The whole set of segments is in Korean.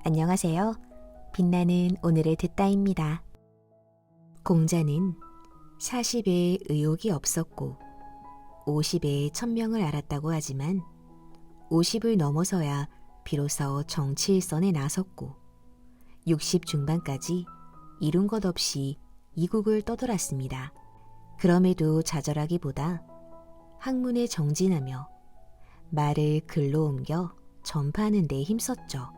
안녕하세요. 빛나는 오늘의 듣다입니다. 공자는 40에 의욕이 없었고 50에 천명을 알았다고 하지만 50을 넘어서야 비로소 정치일선에 나섰고 60 중반까지 이룬 것 없이 이국을 떠돌았습니다. 그럼에도 좌절하기보다 학문에 정진하며 말을 글로 옮겨 전파하는 데 힘썼죠.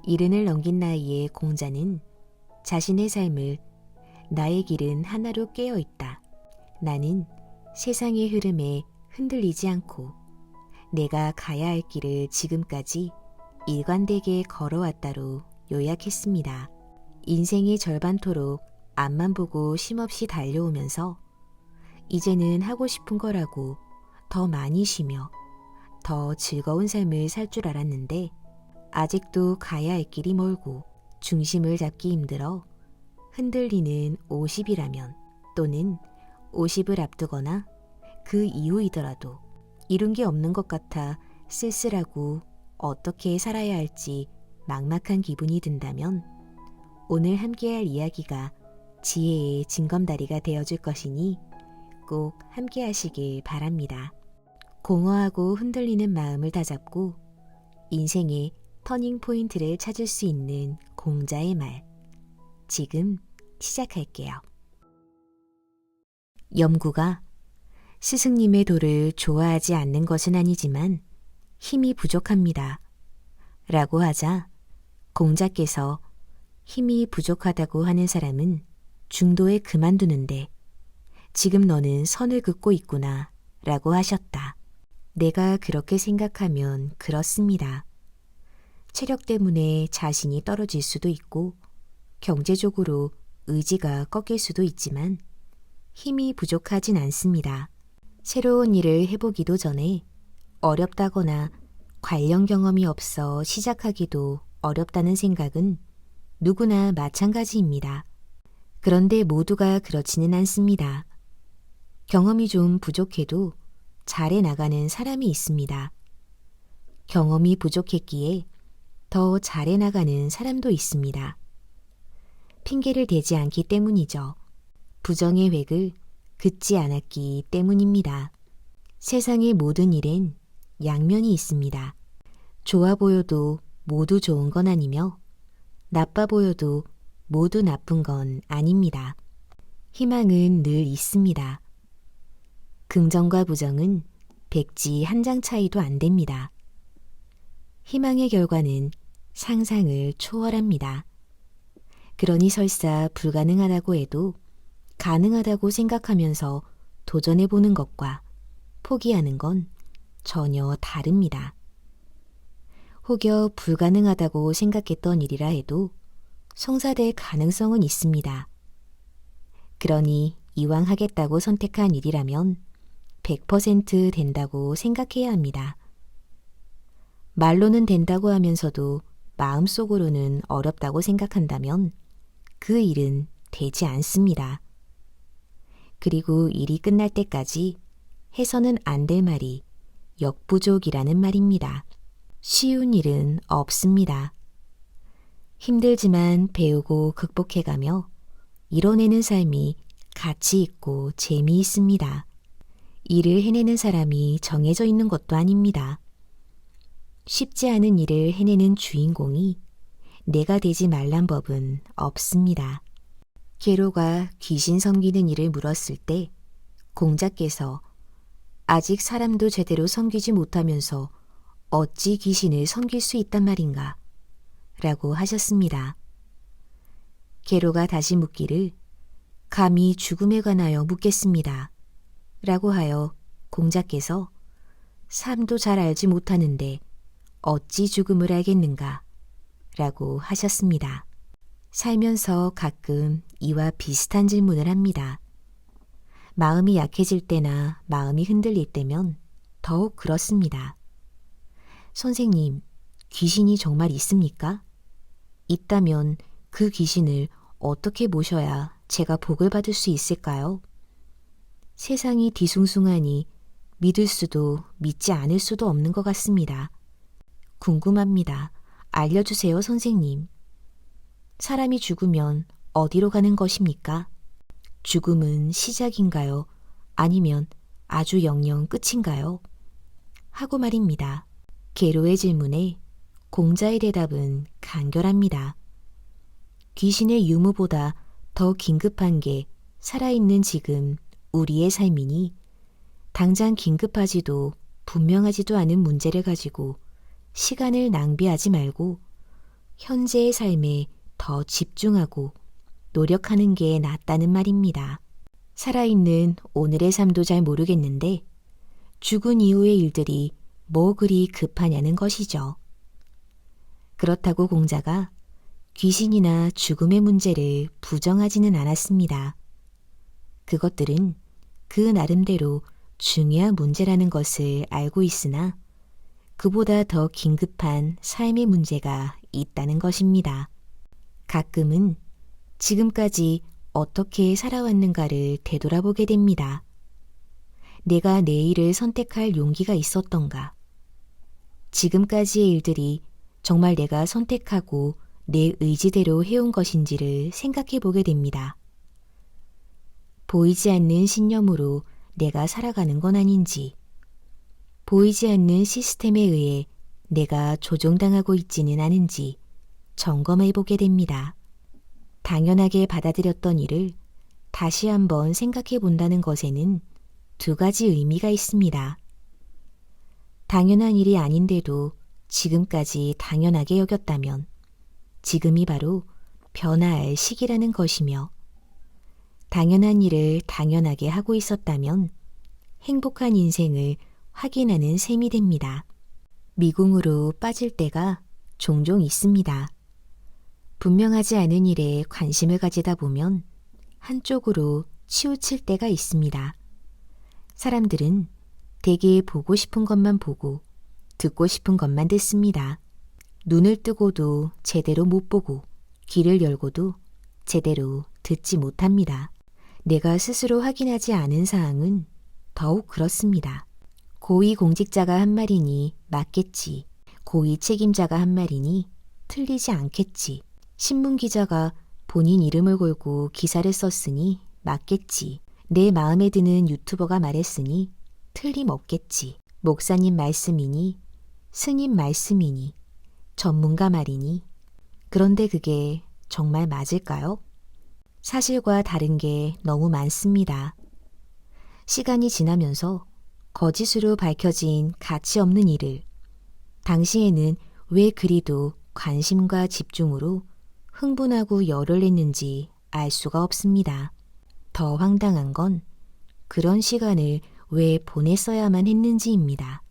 70을 넘긴 나이에 공자는 자신의 삶을 나의 길은 하나로 깨어있다. 나는 세상의 흐름에 흔들리지 않고 내가 가야 할 길을 지금까지 일관되게 걸어왔다로 요약했습니다. 인생의 절반토록 앞만 보고 쉼없이 달려오면서 이제는 하고 싶은 거라고 더 많이 쉬며 더 즐거운 삶을 살 줄 알았는데 아직도 가야 할 길이 멀고 중심을 잡기 힘들어 흔들리는 50이라면 또는 50을 앞두거나 그 이후이더라도 이룬 게 없는 것 같아 쓸쓸하고 어떻게 살아야 할지 막막한 기분이 든다면 오늘 함께할 이야기가 지혜의 징검다리가 되어줄 것이니 꼭 함께 하시길 바랍니다. 공허하고 흔들리는 마음을 다잡고 인생의 터닝 포인트를 찾을 수 있는 공자의 말. 지금 시작할게요. 염구가 스승님의 도를 좋아하지 않는 것은 아니지만 힘이 부족합니다. 라고 하자 공자께서 힘이 부족하다고 하는 사람은 중도에 그만두는데 지금 너는 선을 긋고 있구나 라고 하셨다. 내가 그렇게 생각하면 그렇습니다. 체력 때문에 자신이 떨어질 수도 있고 경제적으로 의지가 꺾일 수도 있지만 힘이 부족하진 않습니다. 새로운 일을 해보기도 전에 어렵다거나 관련 경험이 없어 시작하기도 어렵다는 생각은 누구나 마찬가지입니다. 그런데 모두가 그렇지는 않습니다. 경험이 좀 부족해도 잘해 나가는 사람이 있습니다. 경험이 부족했기에 더 잘해 나가는 사람도 있습니다. 핑계를 대지 않기 때문이죠. 부정의 획을 긋지 않았기 때문입니다. 세상의 모든 일엔 양면이 있습니다. 좋아 보여도 모두 좋은 건 아니며 나빠 보여도 모두 나쁜 건 아닙니다. 희망은 늘 있습니다. 긍정과 부정은 백지 한 장 차이도 안 됩니다. 희망의 결과는 상상을 초월합니다. 그러니 설사 불가능하다고 해도 가능하다고 생각하면서 도전해보는 것과 포기하는 건 전혀 다릅니다. 혹여 불가능하다고 생각했던 일이라 해도 성사될 가능성은 있습니다. 그러니 이왕 하겠다고 선택한 일이라면 100% 된다고 생각해야 합니다. 말로는 된다고 하면서도 마음속으로는 어렵다고 생각한다면 그 일은 되지 않습니다. 그리고 일이 끝날 때까지 해서는 안 될 말이 역부족이라는 말입니다. 쉬운 일은 없습니다. 힘들지만 배우고 극복해가며 이뤄내는 삶이 가치 있고 재미있습니다. 일을 해내는 사람이 정해져 있는 것도 아닙니다. 쉽지 않은 일을 해내는 주인공이 내가 되지 말란 법은 없습니다. 계로가 귀신 섬기는 일을 물었을 때 공자께서 아직 사람도 제대로 섬기지 못하면서 어찌 귀신을 섬길 수 있단 말인가? 라고 하셨습니다. 계로가 다시 묻기를 감히 죽음에 관하여 묻겠습니다. 라고 하여 공자께서 삶도 잘 알지 못하는데 어찌 죽음을 알겠는가? 라고 하셨습니다. 살면서 가끔 이와 비슷한 질문을 합니다. 마음이 약해질 때나 마음이 흔들릴 때면 더욱 그렇습니다. 선생님, 귀신이 정말 있습니까? 있다면 그 귀신을 어떻게 모셔야 제가 복을 받을 수 있을까요? 세상이 뒤숭숭하니 믿을 수도 믿지 않을 수도 없는 것 같습니다. 궁금합니다. 알려주세요, 선생님. 사람이 죽으면 어디로 가는 것입니까? 죽음은 시작인가요? 아니면 아주 영영 끝인가요? 하고 말입니다. 게로의 질문에 공자의 대답은 간결합니다. 귀신의 유무보다 더 긴급한 게 살아있는 지금 우리의 삶이니 당장 긴급하지도 분명하지도 않은 문제를 가지고 시간을 낭비하지 말고 현재의 삶에 더 집중하고 노력하는 게 낫다는 말입니다. 살아있는 오늘의 삶도 잘 모르겠는데 죽은 이후의 일들이 뭐 그리 급하냐는 것이죠. 그렇다고 공자가 귀신이나 죽음의 문제를 부정하지는 않았습니다. 그것들은 그 나름대로 중요한 문제라는 것을 알고 있으나 그보다 더 긴급한 삶의 문제가 있다는 것입니다. 가끔은 지금까지 어떻게 살아왔는가를 되돌아보게 됩니다. 내가 내일을 선택할 용기가 있었던가? 지금까지의 일들이 정말 내가 선택하고 내 의지대로 해온 것인지를 생각해 보게 됩니다. 보이지 않는 신념으로 내가 살아가는 건 아닌지, 보이지 않는 시스템에 의해 내가 조종당하고 있지는 않은지 점검해 보게 됩니다. 당연하게 받아들였던 일을 다시 한번 생각해 본다는 것에는 두 가지 의미가 있습니다. 당연한 일이 아닌데도 지금까지 당연하게 여겼다면 지금이 바로 변화할 시기라는 것이며, 당연한 일을 당연하게 하고 있었다면 행복한 인생을 확인하는 셈이 됩니다. 미궁으로 빠질 때가 종종 있습니다. 분명하지 않은 일에 관심을 가지다 보면 한쪽으로 치우칠 때가 있습니다. 사람들은 대개 보고 싶은 것만 보고 듣고 싶은 것만 듣습니다. 눈을 뜨고도 제대로 못 보고 귀를 열고도 제대로 듣지 못합니다. 내가 스스로 확인하지 않은 사항은 더욱 그렇습니다. 고위공직자가 한 말이니 맞겠지. 고위 책임자가 한 말이니 틀리지 않겠지. 신문기자가 본인 이름을 걸고 기사를 썼으니 맞겠지. 내 마음에 드는 유튜버가 말했으니 틀림없겠지. 목사님 말씀이니 스님 말씀이니 전문가 말이니. 그런데 그게 정말 맞을까요? 사실과 다른 게 너무 많습니다. 시간이 지나면서 거짓으로 밝혀진 가치 없는 일을 당시에는 왜 그리도 관심과 집중으로 흥분하고 열을 냈는지 알 수가 없습니다. 더 황당한 건 그런 시간을 왜 보냈어야만 했는지입니다.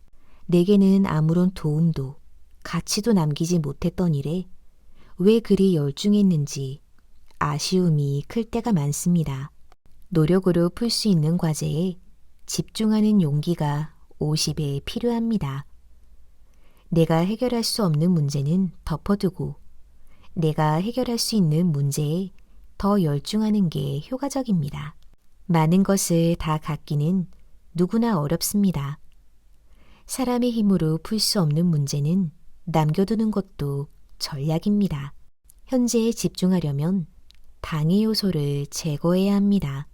내게는 아무런 도움도 가치도 남기지 못했던 일에 왜 그리 열중했는지 아쉬움이 클 때가 많습니다. 노력으로 풀 수 있는 과제에 집중하는 용기가 50에 필요합니다. 내가 해결할 수 없는 문제는 덮어두고 내가 해결할 수 있는 문제에 더 열중하는 게 효과적입니다. 많은 것을 다 갖기는 누구나 어렵습니다. 사람의 힘으로 풀 수 없는 문제는 남겨두는 것도 전략입니다. 현재에 집중하려면 방해 요소를 제거해야 합니다.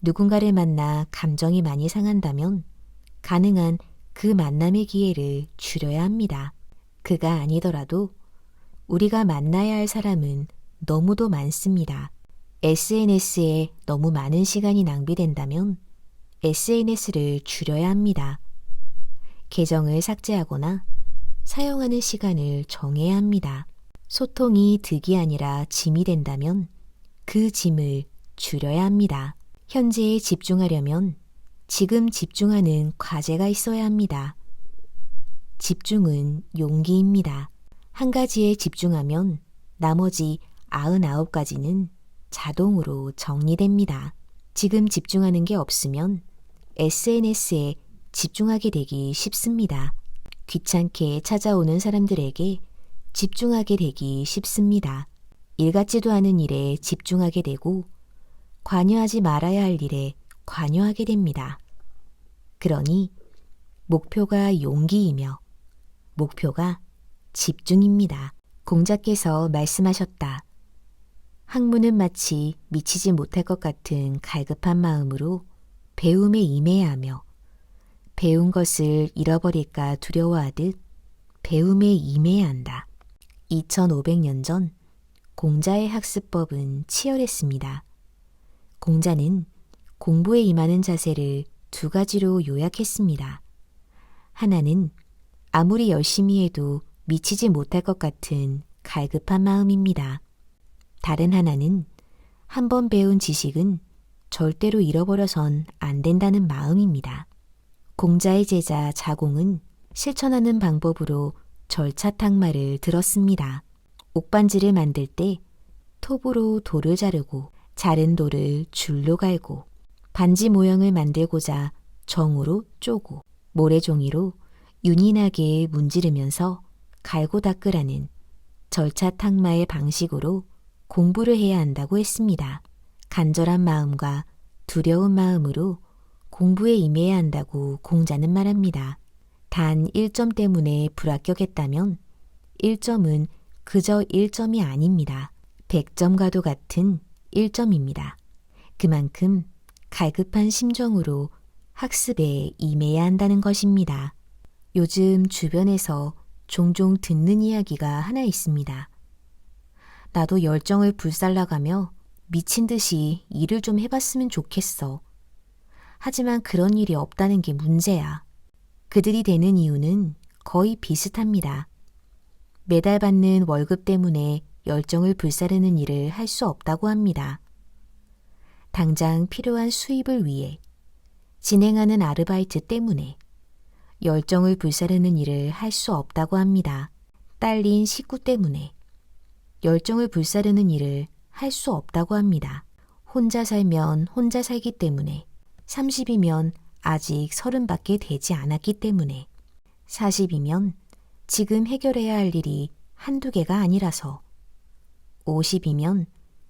누군가를 만나 감정이 많이 상한다면 가능한 그 만남의 기회를 줄여야 합니다. 그가 아니더라도 우리가 만나야 할 사람은 너무도 많습니다. SNS에 너무 많은 시간이 낭비된다면 SNS를 줄여야 합니다. 계정을 삭제하거나 사용하는 시간을 정해야 합니다. 소통이 득이 아니라 짐이 된다면 그 짐을 줄여야 합니다. 현재에 집중하려면 지금 집중하는 과제가 있어야 합니다. 집중은 용기입니다. 한 가지에 집중하면 나머지 99가지는 자동으로 정리됩니다. 지금 집중하는 게 없으면 SNS에 집중하게 되기 쉽습니다. 귀찮게 찾아오는 사람들에게 집중하게 되기 쉽습니다. 일 같지도 않은 일에 집중하게 되고 관여하지 말아야 할 일에 관여하게 됩니다. 그러니 목표가 용기이며 목표가 집중입니다. 공자께서 말씀하셨다. 학문은 마치 미치지 못할 것 같은 갈급한 마음으로 배움에 임해야 하며 배운 것을 잃어버릴까 두려워하듯 배움에 임해야 한다. 2500년 전 공자의 학습법은 치열했습니다. 공자는 공부에 임하는 자세를 두 가지로 요약했습니다. 하나는 아무리 열심히 해도 미치지 못할 것 같은 갈급한 마음입니다. 다른 하나는 한 번 배운 지식은 절대로 잃어버려선 안 된다는 마음입니다. 공자의 제자 자공은 실천하는 방법으로 절차탕마를 들었습니다. 옥반지를 만들 때 톱으로 돌을 자르고 자른 돌을 줄로 갈고 반지 모형을 만들고자 정으로 쪼고 모래종이로 윤희나게 문지르면서 갈고 닦으라는 절차탕마의 방식으로 공부를 해야 한다고 했습니다. 간절한 마음과 두려운 마음으로 공부에 임해야 한다고 공자는 말합니다. 단 1점 때문에 불합격했다면 1점은 그저 1점이 아닙니다. 100점과도 같은 1점입니다. 그만큼 갈급한 심정으로 학습에 임해야 한다는 것입니다. 요즘 주변에서 종종 듣는 이야기가 하나 있습니다. 나도 열정을 불살라가며 미친 듯이 일을 좀 해봤으면 좋겠어. 하지만 그런 일이 없다는 게 문제야. 그들이 되는 이유는 거의 비슷합니다. 매달 받는 월급 때문에 열정을 불사르는 일을 할 수 없다고 합니다. 당장 필요한 수입을 위해 진행하는 아르바이트 때문에 열정을 불사르는 일을 할 수 없다고 합니다. 딸린 식구 때문에 열정을 불사르는 일을 할 수 없다고 합니다. 혼자 살면 혼자 살기 때문에 30이면 아직 30밖에 되지 않았기 때문에 40이면 지금 해결해야 할 일이 한두 개가 아니라서 50이면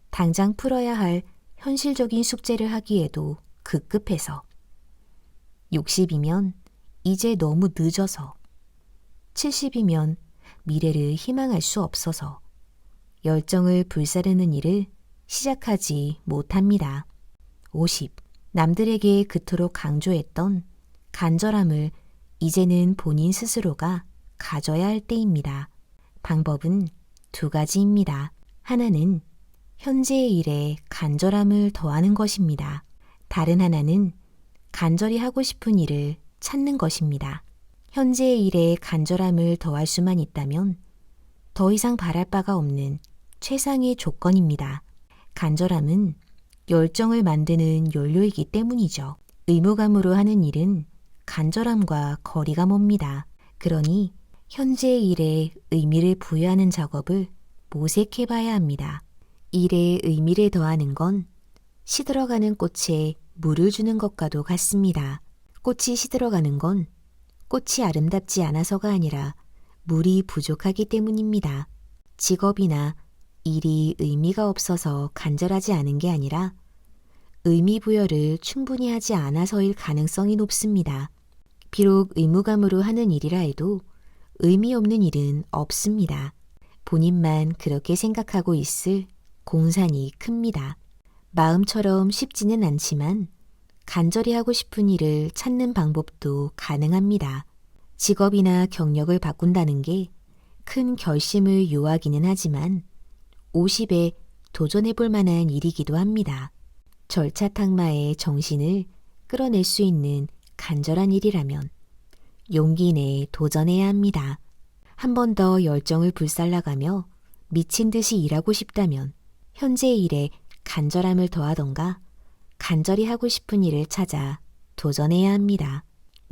당장 풀어야 할 현실적인 숙제를 하기에도 급급해서 60이면 이제 너무 늦어서 70이면 미래를 희망할 수 없어서 열정을 불사르는 일을 시작하지 못합니다. 50. 남들에게 그토록 강조했던 간절함을 이제는 본인 스스로가 가져야 할 때입니다. 방법은 두 가지입니다. 하나는 현재의 일에 간절함을 더하는 것입니다. 다른 하나는 간절히 하고 싶은 일을 찾는 것입니다. 현재의 일에 간절함을 더할 수만 있다면 더 이상 바랄 바가 없는 최상의 조건입니다. 간절함은 열정을 만드는 연료이기 때문이죠. 의무감으로 하는 일은 간절함과 거리가 멉니다. 그러니 현재의 일에 의미를 부여하는 작업을 모색해봐야 합니다. 일에 의미를 더하는 건 시들어가는 꽃에 물을 주는 것과도 같습니다. 꽃이 시들어가는 건 꽃이 아름답지 않아서가 아니라 물이 부족하기 때문입니다. 직업이나 일이 의미가 없어서 간절하지 않은 게 아니라 의미 부여를 충분히 하지 않아서일 가능성이 높습니다. 비록 의무감으로 하는 일이라 해도 의미 없는 일은 없습니다. 본인만 그렇게 생각하고 있을 공산이 큽니다. 마음처럼 쉽지는 않지만 간절히 하고 싶은 일을 찾는 방법도 가능합니다. 직업이나 경력을 바꾼다는 게 큰 결심을 요하기는 하지만 50에 도전해볼 만한 일이기도 합니다. 절차탕마의 정신을 끌어낼 수 있는 간절한 일이라면 용기 내에 도전해야 합니다. 한 번 더 열정을 불살라가며 미친 듯이 일하고 싶다면 현재의 일에 간절함을 더하던가 간절히 하고 싶은 일을 찾아 도전해야 합니다.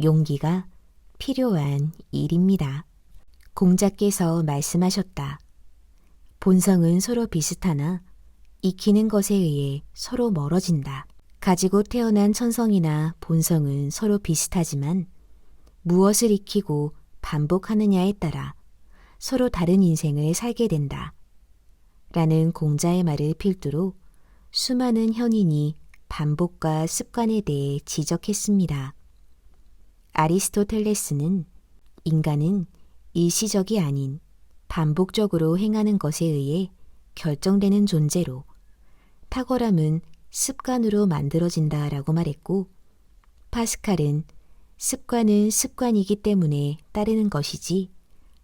용기가 필요한 일입니다. 공자께서 말씀하셨다. 본성은 서로 비슷하나 익히는 것에 의해 서로 멀어진다. 가지고 태어난 천성이나 본성은 서로 비슷하지만 무엇을 익히고 반복하느냐에 따라 서로 다른 인생을 살게 된다. 라는 공자의 말을 필두로 수많은 현인이 반복과 습관에 대해 지적했습니다. 아리스토텔레스는 인간은 일시적이 아닌 반복적으로 행하는 것에 의해 결정되는 존재로 탁월함은 습관으로 만들어진다라고 말했고, 파스칼은 습관은 습관이기 때문에 따르는 것이지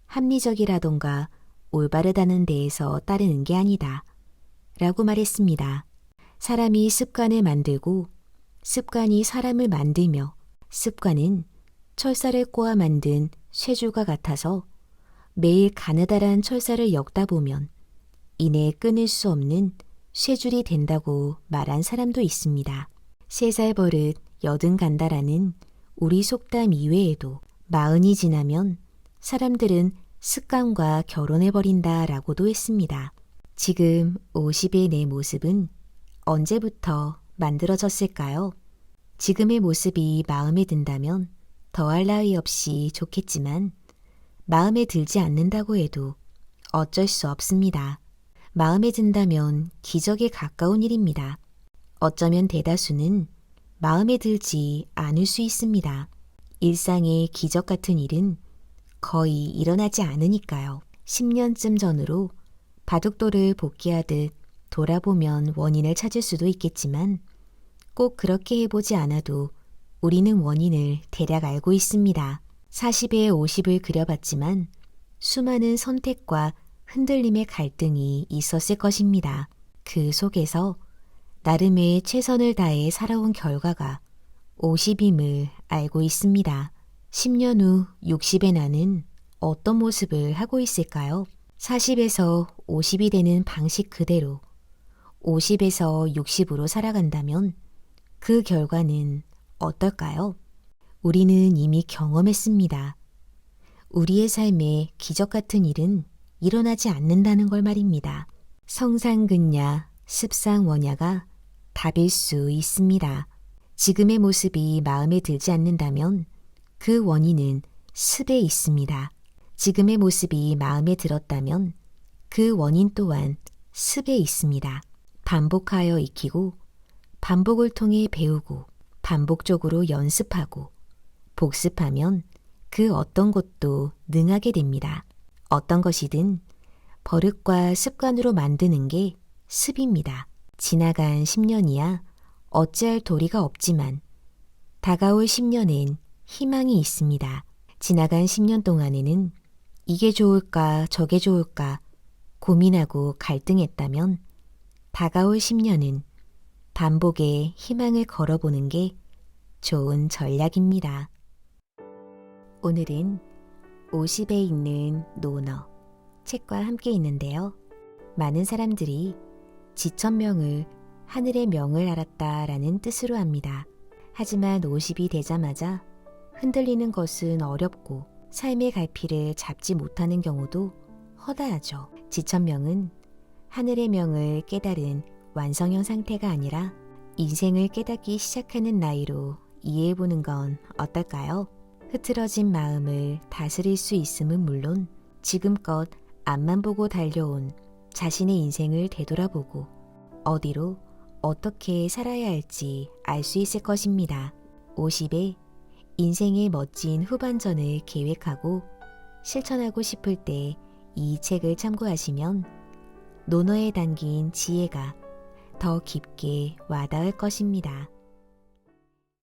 합리적이라던가 올바르다는 데에서 따르는 게 아니다 라고 말했습니다. 사람이 습관을 만들고 습관이 사람을 만들며 습관은 철사를 꼬아 만든 쇠줄과 같아서 매일 가느다란 철사를 엮다 보면 이내 끊을 수 없는 쇠줄이 된다고 말한 사람도 있습니다. 3살 버릇 80 간다라는 우리 속담 이외에도 40이 지나면 사람들은 습관과 결혼해버린다 라고도 했습니다. 지금 50의 내 모습은 언제부터 만들어졌을까요? 지금의 모습이 마음에 든다면 더할 나위 없이 좋겠지만 마음에 들지 않는다고 해도 어쩔 수 없습니다. 마음에 든다면 기적에 가까운 일입니다. 어쩌면 대다수는 마음에 들지 않을 수 있습니다. 일상의 기적 같은 일은 거의 일어나지 않으니까요. 10년쯤 전으로 바둑돌을 복귀하듯 돌아보면 원인을 찾을 수도 있겠지만 꼭 그렇게 해보지 않아도 우리는 원인을 대략 알고 있습니다. 40에 50을 그려봤지만 수많은 선택과 흔들림의 갈등이 있었을 것입니다. 그 속에서 나름의 최선을 다해 살아온 결과가 50임을 알고 있습니다. 10년 후 60의 나는 어떤 모습을 하고 있을까요? 40에서 50이 되는 방식 그대로 50에서 60으로 살아간다면 그 결과는 어떨까요? 우리는 이미 경험했습니다. 우리의 삶에 기적 같은 일은 일어나지 않는다는 걸 말입니다. 성상근야, 습상원야가 답일 수 있습니다. 지금의 모습이 마음에 들지 않는다면 그 원인은 습에 있습니다. 지금의 모습이 마음에 들었다면 그 원인 또한 습에 있습니다. 반복하여 익히고 반복을 통해 배우고 반복적으로 연습하고 복습하면 그 어떤 것도 능하게 됩니다. 어떤 것이든 버릇과 습관으로 만드는 게 습입니다. 지나간 10년이야 어찌할 도리가 없지만 다가올 10년엔 희망이 있습니다. 지나간 10년 동안에는 이게 좋을까 저게 좋을까 고민하고 갈등했다면 다가올 10년은 반복에 희망을 걸어보는 게 좋은 전략입니다. 오늘은 50에 있는 논어 책과 함께 있는데요. 많은 사람들이 지천명을 하늘의 명을 알았다라는 뜻으로 합니다. 하지만 50이 되자마자 흔들리는 것은 어렵고 삶의 갈피를 잡지 못하는 경우도 허다하죠. 지천명은 하늘의 명을 깨달은 완성형 상태가 아니라 인생을 깨닫기 시작하는 나이로 이해해보는 건 어떨까요? 흐트러진 마음을 다스릴 수 있음은 물론 지금껏 앞만 보고 달려온 자신의 인생을 되돌아보고 어디로 어떻게 살아야 할지 알 수 있을 것입니다. 50에 인생의 멋진 후반전을 계획하고 실천하고 싶을 때 이 책을 참고하시면 논어에 담긴 지혜가 더 깊게 와닿을 것입니다.